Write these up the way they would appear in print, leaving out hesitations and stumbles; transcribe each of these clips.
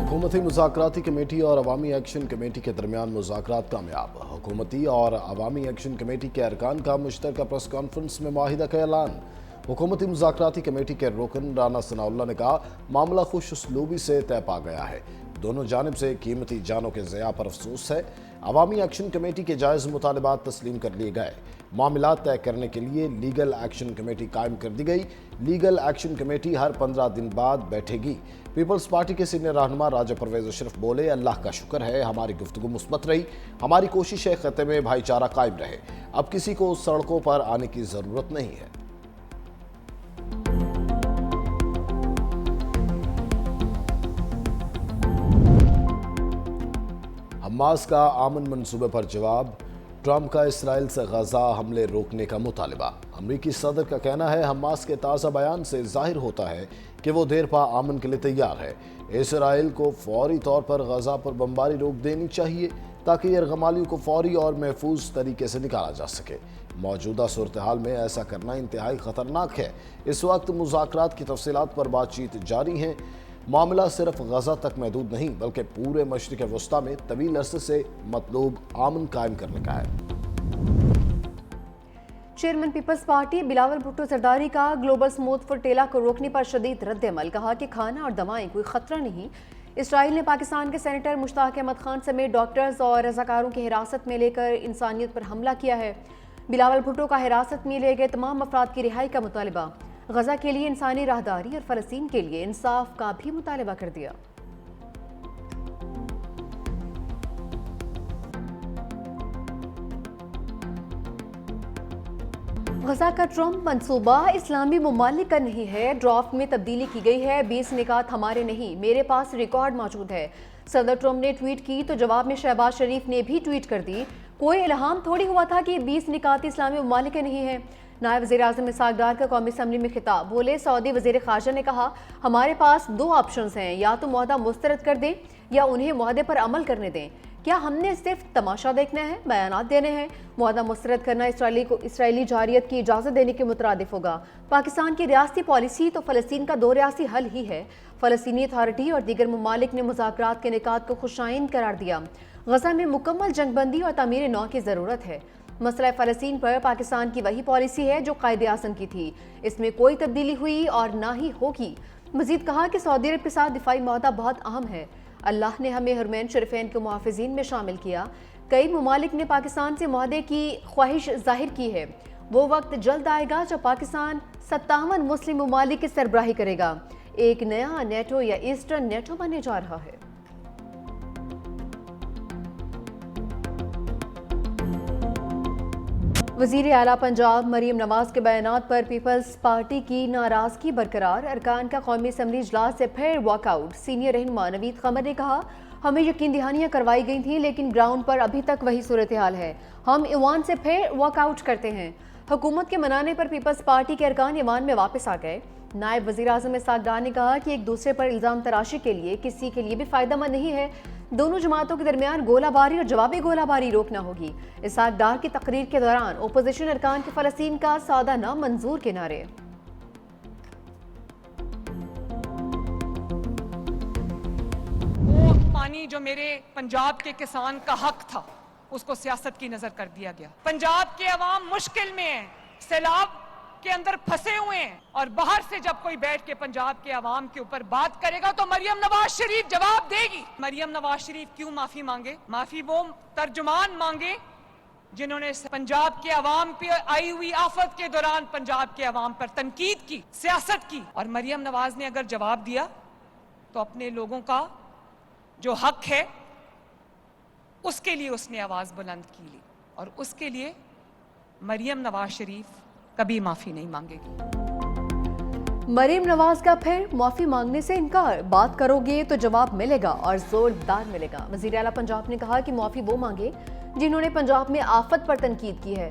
हुकूमती मुज़ाकराती कमेटी और अवामी action committee के दरमियान मुज़ाकरात कामयाब। हुकूमती और अवामी एक्शन कमेटी के अरकान का मुश्तरका प्रेस कॉन्फ्रेंस में माहिदा का ऐलान। हुकूमती मुज़ाकराती कमेटी के रुकन राना सनाउल्लाह ने कहा, मामला खुश उसलूबी से तय पा गया है। दोनों जानिब से कीमती जानों के ज़या पर अफसोस है। अवामी एक्शन कमेटी के जायज़ मुतालबात तस्लीम कर लिए गए। मामला तय करने के लिए लीगल एक्शन कमेटी कायम कर दी गई। लीगल एक्शन कमेटी हर 15 दिन बाद बैठेगी। पीपल्स पार्टी के सीनियर रहनुमा राजा परवेज अशरफ बोले, अल्लाह का शुक्र है हमारी गुफ्तगू मुस्बत रही। हमारी कोशिश है खत्ते में भाईचारा कायम रहे। अब किसी को सड़कों पर आने की जरूरत नहीं है। हमास का आमन मंसूबे पर जवाब। ट्रंप का इसराइल से गजा हमले रोकने का मुतालबा। अमरीकी सदर का कहना है, हमास के ताज़ा बयान से जाहिर होता है कि वो देर पा आमन के लिए तैयार है। इसराइल को फौरी तौर पर गजा पर बमबारी रोक देनी चाहिए ताकि यरगमालियों को फौरी और महफूज तरीके से निकाला जा सके। मौजूदा सूरत हाल में ऐसा करना इंतहाई ख़तरनाक है। इस वक्त मुज़ाकरात की तफसीलात पर बातचीत जारी है। मामला सिर्फ गजा तक महदूद नहीं बल्कि पूरे मशरिक़ वस्ता में तवील अरसे से मतलूब आमन कायम करने का है। Chairman People's Party Bilawal Bhutto Zardari का ग्लोबल स्मूथ फूड टेला को रोकने पर शदीद रद्द-ए-अमल। कहा कि खाना और दवाएं कोई खतरा नहीं। इसराइल ने पाकिस्तान के सेनेटर मुश्ताक अहमद खान समेत डॉक्टर्स और रज़ाकारों की हिरासत में लेकर इंसानियत पर हमला किया है। बिलावल भुट्टो का हिरासत में लिए गए तमाम अफराद की रिहाई का मुतालबा। गजा के लिए इंसानी राहदारी और फ़लस्तीन के लिए इंसाफ का भी मुतालबा कर दिया। गजा का ट्रंप मंसूबा इस्लामी ममालिक का नहीं है। ड्राफ्ट में तब्दीली की गई है। 20 निकात हमारे नहीं, मेरे पास रिकॉर्ड मौजूद है। सदर ट्रंप ने ट्वीट की तो जवाब में शहबाज शरीफ ने भी ट्वीट कर दी। कोई इल्हाम थोड़ी हुआ था कि 20 निकात इस्लामी ममालिक के नहीं है। नायब वज़ीर आज़म इसहाक डार का कौमी असम्बली में खिताब। बोले, सऊदी वज़ीर ख़ारजा ने कहा, हमारे पास 2 ऑप्शंस हैं, या तो मुआहदा मुस्तरद कर दें या उन्हें मुआहदे पर अमल करने दें। क्या हमने सिर्फ तमाशा देखना है, बयानात देने हैं? मुआहदा मुस्तरद करना इसराइली जारियत की इजाज़त देने के मुतरादिफ होगा। पाकिस्तान की रियासती पॉलिसी तो फ़लस्तीन का 2 रियासी हल ही है। फ़लस्तीनी अथॉरिटी और दीगर ममालिक ने मुज़ाकरात के निकात को खुशाइन करार दिया। गजा में मुकम्मल जंगबंदी और तामीर नौ की ज़रूरत है। मसला फ़लस्तीन पर पाकिस्तान की वही पॉलिसी है जो कायदे आज़म की थी। इसमें कोई तब्दीली हुई और ना ही होगी। मज़ीद कहा कि सऊदी अरब के साथ दिफाई मुआहदा बहुत अहम है। अल्लाह ने हमें हरमैन शरीफैन के मुहाफ़िज़ीन में शामिल किया। कई ममालिक ने पाकिस्तान से मुआहदे की ख्वाहिश जाहिर की है। वो वक्त जल्द आएगा जब पाकिस्तान 57 मुस्लिम ममालिक की सरबराही करेगा। एक नया नेटो या ईस्टर्न नेटो बनने जा रहा है। वज़ीर आला पंजाब मरीम नवाज के बयानात पर पीपल्स पार्टी की नाराजगी बरकरार। अरकान का कौमी असम्बली इजलास से फिर वॉकआउट। सीनियर रहनुमा नवीद कमर ने कहा, हमें यकीन दहानियाँ करवाई गई थी लेकिन ग्राउंड पर अभी तक वही सूरत हाल है। हम ईवान से फिर वॉकआउट करते हैं। हुकूमत के मनाने पर पीपल्स पार्टी के अरकान ईवान में वापस आ गए। नायब वज़ीर आज़म इसहाक डार ने कहा कि एक दूसरे पर इल्ज़ाम तराशी के लिए किसी के लिए भी फ़ायदेमंद नहीं है। दोनों जमातों के दरमियान गोलाबारी और जवाबी गोलाबारी रोकना होगी। इसहाक डार की तकरीर के दौरान ओपोजिशन अरकान के फ़लस्तीन का सादा ना मंजूर के नारे। वो पानी जो मेरे पंजाब के किसान का हक था उसको सियासत की नजर कर दिया गया। पंजाब के अवाम मुश्किल में है, सैलाब के अंदर फंसे हुए हैं और बाहर से जब कोई बैठ के पंजाब के अवाम के ऊपर बात करेगा तो मरियम नवाज शरीफ जवाब देगी। मरियम नवाज शरीफ क्यों माफी मांगे? माफी वो तर्जुमान मांगे जिन्होंने पंजाब के अवाम पे आई हुई आफत के दौरान पंजाब के अवाम पर तनकीद की, सियासत की। और मरियम नवाज ने अगर जवाब दिया तो अपने लोगों का जो हक है उसके लिए उसने आवाज बुलंद की ली और उसके लिए मरियम नवाज शरीफ कभी माफी नहीं मांगेगी। मरीम नवाज का फिर माफी मांगने से इनकार। बात करोगे तो जवाब मिलेगा और जोरदार मिलेगा। वज़ीर आला पंजाब ने कहा कि माफी वो मांगे जिन्होंने पंजाब में आफत पर तनकीद की है।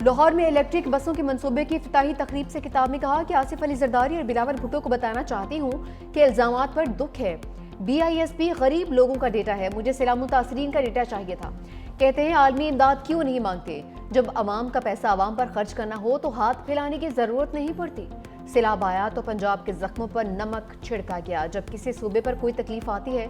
लाहौर में इलेक्ट्रिक बसों के मंसूबे की इफ्तिताही तकरीब से खिताब में कहा कि आसिफ अली जरदारी और बिलावल भुट्टो को बताना चाहती हूँ कि इल्जामात पर दुख है। BISP गरीब लोगों का डेटा है, मुझे सैलाब मुतासरीन का डेटा चाहिए था। कहते हैं आलमी इमदाद क्यों नहीं मांगते? जब अवाम का पैसा अवाम पर खर्च करना हो तो हाथ फैलाने की जरूरत नहीं पड़ती। सैलाब आया तो पंजाब के जख्मों पर नमक छिड़का गया। जब किसी सूबे पर कोई तकलीफ आती है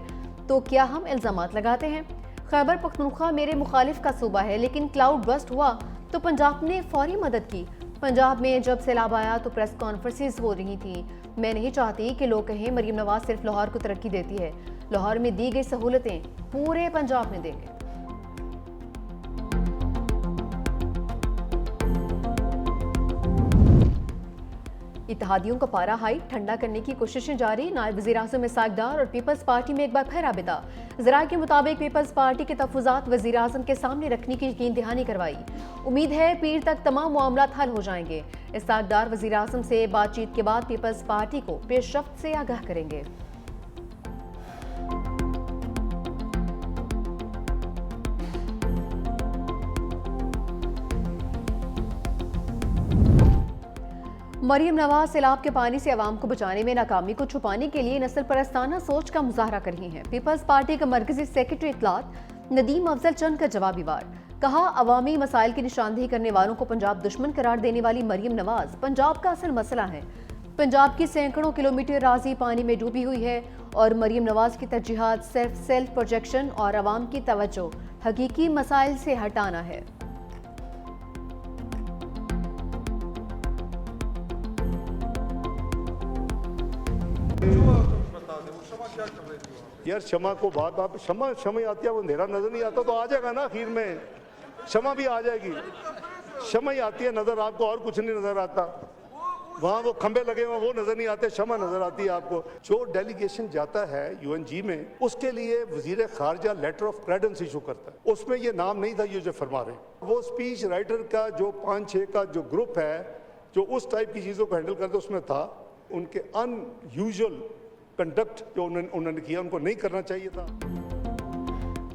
तो क्या हम इल्जामात लगाते हैं? खैबर पख्तूनख्वा मेरे मुखालिफ का सूबा है, लेकिन क्लाउड बस्ट हुआ तो पंजाब ने फौरी मदद की। पंजाब में जब सैलाब आया तो प्रेस कॉन्फ्रेंसेस हो रही थी। मैं नहीं चाहती कि लोग कहें मरीम नवाज सिर्फ लाहौर को तरक्की देती है। लाहौर में दी गई सहूलतें पूरे पंजाब में देंगे। इत्तेहादियों का पारा हाई, ठंडा करने की कोशिशें जारी। नायब वज़ीर-ए-आज़म इसहाक डार और पीपल्स पार्टी में एक बार फिर राबिता। ज़राए के मुताबिक पीपल्स पार्टी के तहफ़्फ़ुज़ात वज़ीर-ए-आज़म के सामने रखने की यकीन दहानी करवाई। उम्मीद है पीर तक तमाम मामलात हल हो जाएंगे। इसहाक डार वज़ीर-ए-आज़म से बातचीत के बाद पीपल्स पार्टी को पेशरफ्त से आगाह करेंगे। मरीम नवाज सैलाब के पानी से अवाम को बचाने में नाकामी को छुपाने के लिए नस्ल परस्ताना सोच का मुजाहरा कर रही हैं। पीपल्स पार्टी का मरकजी सेक्रेटरी इत्तलात नदीम अफजल चंद का जवाबी वार। कहा, अवामी मसाइल की निशानदेही करने वालों को पंजाब दुश्मन करार देने वाली मरीम नवाज पंजाब का असल मसला है। पंजाब की सैकड़ों किलोमीटर राजी पानी में डूबी हुई है और मरीम नवाज की तरजीहात सिर्फ सेल्फ प्रोजेक्शन और अवाम की तवज्जो हकीकी मसाइल से हटाना है। यार शमा को बात आप शमा आती है, वो अंधेरा नजर नहीं आता तो आ जाएगा ना, आखिर में शमा भी आ जाएगी। शमा ही आती है नजर आपको, और कुछ नहीं नजर आता। वहाँ वो खंबे लगे हुए वो नजर नहीं आते, शमा नजर आती है आपको। जो डेलीगेशन जाता है यूएनजी में, उसके लिए वजीर खारजा लेटर ऑफ क्रेडेंस इशू करता है। उसमें ये नाम नहीं था ये जो फरमा रहे। वो स्पीच राइटर का जो 5-6 का जो ग्रुप है जो उस टाइप की चीज़ों को हैंडल करते उसमें था। उनके अनयूजुअल कंडक्ट जो उन्होंने किया उनको नहीं करना चाहिए था।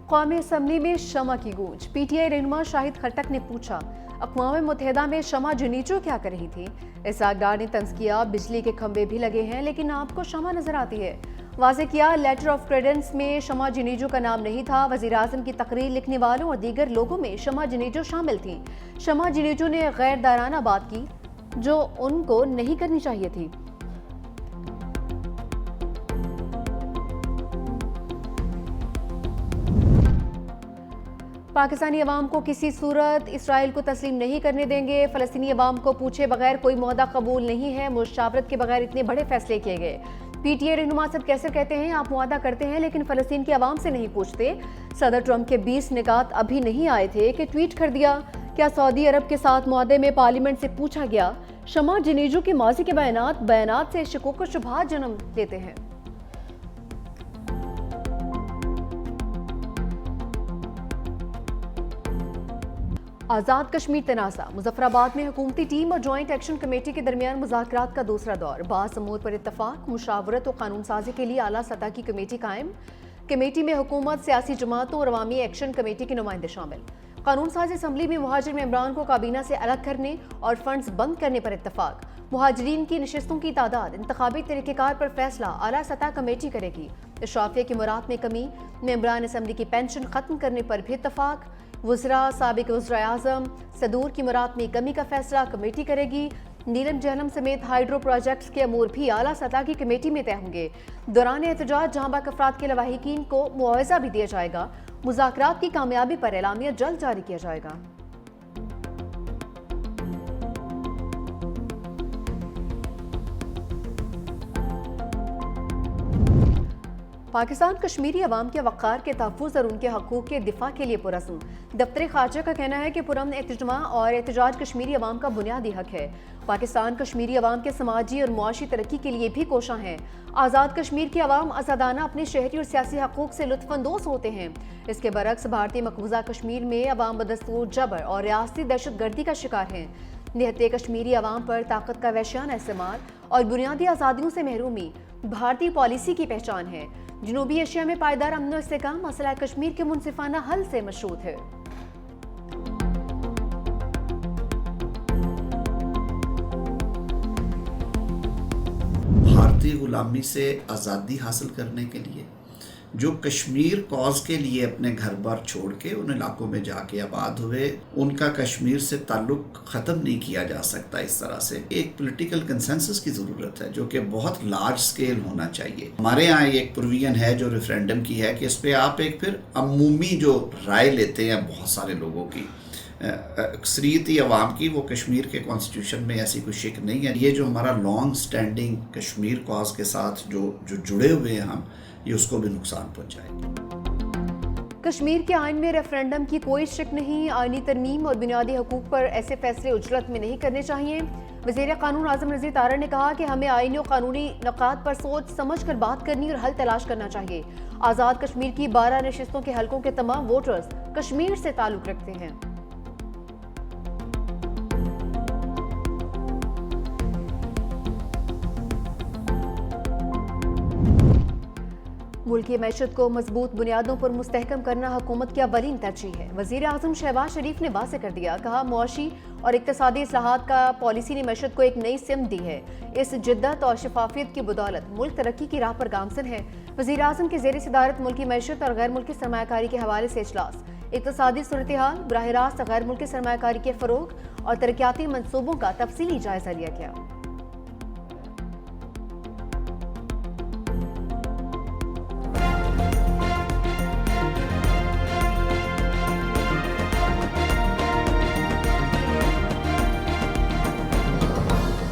कौमी असम्बली में शमा की गूंज। पीटीआई रहनुमा शाहिद खट्टक ने पूछा, अक़वाम मुत्तहिदा में शमा जुनीचो क्या कर रही थी? इसहाक डार ने तंज़ किया, बिजली के खंभे भी लगे हैं लेकिन आपको शमा नजर आती है। वाज़े किया, लेटर ऑफ क्रेडेंस में शमा जुनीजो का नाम नहीं था। वज़ीर-ए-आज़म की तकरीर लिखने वालों और दीगर लोगों में शमा जुनीजो शामिल थी। शमा जुनीजो ने गैर दायराना बात की जो उनको नहीं करनी चाहिए थी। पाकिस्तानी अवाम को किसी सूरत इसराइल को तस्लीम नहीं करने देंगे। फ़लस्तीनी अवाम को पूछे बगैर कोई मुआहदा कबूल नहीं है। मुशावरत के बगैर इतने बड़े फैसले किए गए। पीटीआई रहनुमा सब कैसे कहते हैं आप मुआहदा करते हैं लेकिन फ़लस्तीन के अवाम से नहीं पूछते। सदर ट्रंप के 20 निकात अभी नहीं आए थे कि ट्वीट कर दिया। क्या सऊदी अरब के साथ मुआहदे में पार्लियामेंट से पूछा गया? शमा जुनीजो के माजी के बयानात से शकूक व शुबहात जन्म लेते हैं। आज़ाद कश्मीर तनाज़ा। मुजफ्फराबाद में हुकूमती टीम और जॉइंट एक्शन कमेटी के दरमियान मुज़ाकरात का दूसरा दौर। बाज़ अमूर पर इत्तफाक, मुशावरत और कानून साजी के लिए आला सतह की कमेटी कायम। कमेटी में हुकूमत, सियासी जमातों और अवामी एक्शन कमेटी के नुमाइंदे शामिल। कानून साज असम्बली में मुहाजिर मेंबरान को काबीना से अलग करने और फंड्स बंद करने पर इत्तफाक। मुहाजिरीन की नशिस्तों की तादाद, इंतखाबी तरीक़ेकार पर फैसला आला सतह कमेटी करेगी। इशराफिया की मुराद में कमी, मेंबरान असम्बली की पेंशन खत्म करने पर भी इत्तफाक। वज़रा, साबिक वज़ीर-ए-आज़म, सदूर की मुराद में कमी का फैसला कमेटी करेगी। नीलम जहलम समेत हाइड्रो प्रोजेक्ट्स के अमूर भी आला सतह की कमेटी में तय होंगे। दौरान एहतजाज जहां बाक अफराद के लवाहिकीन को मुआवजा भी दिया जाएगा। मुज़ाकरात की कामयाबी पर एलामिया जल्द जारी किया जाएगा। पाकिस्तान कश्मीरी अवाम के वक़ार के तहफ़्फ़ुज़ और उनके हकूक़ के दिफ़ा के लिए पुरज़्म। दफ्तर ख़ारजा का कहना है कि पुरअमन एहतजाज और एहतजाज कश्मीरी अवाम का बुनियादी हक है। पाकिस्तान कश्मीरी अवाम के समाजी और मुआशी तरक्की के लिए भी कोशां है। आज़ाद कश्मीर के अवाम आज़ादाना अपने शहरी और सियासी हकूक़ से लुत्फ़अंदोज़ होते हैं। इसके बरक्स भारतीय मकबूजा कश्मीर में अवाम बदस्तूर जबर और रियासती दहशतगर्दी का शिकार हैं। निहत्ते कश्मीरी अवाम पर ताकत का वहशियाना इस्तेमाल और बुनियादी आज़ादियों से महरूमी भारतीय पॉलिसी की पहचान है। जनूबी एशिया में पायदार अमन और इस्तेहकाम मसला कश्मीर के मुनसिफाना हल से मशरूत है। भारतीय गुलामी से आज़ादी हासिल करने के लिए जो कश्मीर कॉज के लिए अपने घर बार छोड़ के उन इलाकों में जाके आबाद हुए, उनका कश्मीर से ताल्लुक ख़त्म नहीं किया जा सकता। इस तरह से एक पॉलिटिकल कंसेंसस की ज़रूरत है जो कि बहुत लार्ज स्केल होना चाहिए। हमारे यहाँ एक प्रोविजन है जो रेफरेंडम की है कि इस पर आप एक फिर अमूमी जो राय लेते हैं बहुत सारे लोगों की, अक्सरियती अवाम की, वो कश्मीर के कॉन्स्टिट्यूशन में ऐसी कोई शिक नहीं है। ये जो हमारा लॉन्ग स्टैंडिंग कश्मीर कॉज के साथ जो जुड़े हुए हैं हम, ये उसको भी नुकसान पहुंचाएगी। कश्मीर के आइन में रेफरेंडम की कोई शक नहीं। आइनी तरमीम और बुनियादी हकूक पर ऐसे फैसले उजलत में नहीं करने चाहिए। वज़ीर क़ानून आज़म नज़ीर तारड़ ने कहा कि हमें आइनी और कानूनी नुकात पर सोच समझ कर बात करनी और हल तलाश करना चाहिए। आज़ाद कश्मीर की 12 नशिस्तों के हलकों के तमाम वोटर्स कश्मीर से ताल्लुक़ रखते हैं। मुल्क की मैशत को मजबूत बुनियादों पर मुस्तहकम करना हुकूमत की अव्वलीन तरजीह है। वज़ीर आज़म शहबाज शरीफ ने वाज़ेह कर दिया, कहा मुआशी और इक़्तिसादी इस्लाहात का पॉलिसी ने मैशत को एक नई सिमत दी है। इस जिद्दत और शफाफियत की बदौलत मुल्क तरक्की की राह पर गामजन है। वज़ीर आज़म की ज़ेर सदारत मुल्की मैशत और गैर मुल्की सरमायाकारी के हवाले से इजलास, इक़्तिसादी सूरत हाल, बराह रास्त गैर मुल्की सरमायाकारी के फ़रोग़ और तरक्याती मनसूबों का तफसीली जायज़ा लिया गया।